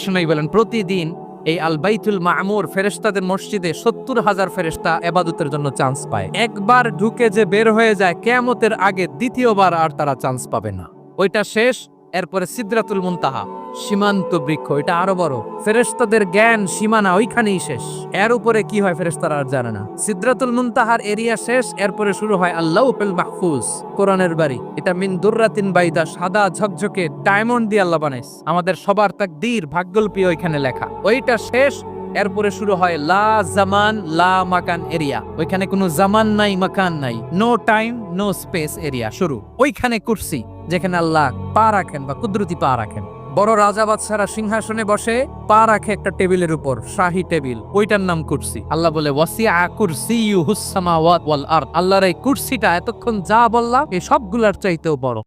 বিশ্বনবী বলেন প্রতিদিন এই আল বাইতুল মামুর ফেরেশতাদের মসজিদে 70,000 ফেরেশতা ইবাদতের জন্য চান্স পায়। একবার ঢুকে যে বের হয়ে যায় কিয়ামতের আগে দ্বিতীয়বার আর তারা চান্স পাবে না। ওইটা শেষ, এরপরে সিদরাতুল মুনতাহা সীমান্ত বৃক্ষ, এটা আরো বড়। ফেরেশতাদের জ্ঞান সীমানা ওইখানেই শেষ, এর উপরে কি হয় ফেরেশতারা আর জানে না। সিদরাতুল মুনতাহার এরিয়া শেষ, এরপরে শুরু হয় আল্লাহুল মাহফুজ, কোরআনের বাড়ি। এটা মিন দুররাতিন বাইদা, সাদা ঝকঝকে ডায়মন্ড দিয়ে আল্লাহ বানাইছে। আমাদের সবার তাকদীর ভাগ্যলিপি ওইখানে লেখা। ওইটা শেষ, এরপরে শুরু হয় লা জামান লা মাকান এরিয়া। ওইখানে কোনো জামান নাই, মাকান নাই, no time no space area শুরু। ওইখানে কুরসি, যেখানে আল্লাহ পা রাখেন বা কুদরতি পা রাখেন। বড় রাজা বাদশারা সিংহাসনে বসে পা রাখে একটা টেবিলের উপর, শাহী টেবিল, ওইটার নাম কুরসি। আল্লাহ বলে ওয়াসিআ কুরসিয়ুহুস সামাওয়াত ওয়াল আরদ। আল্লাহর এই কুরসিটা এতক্ষণ যা বললাম এই সবগুলার চাইতেও বড়।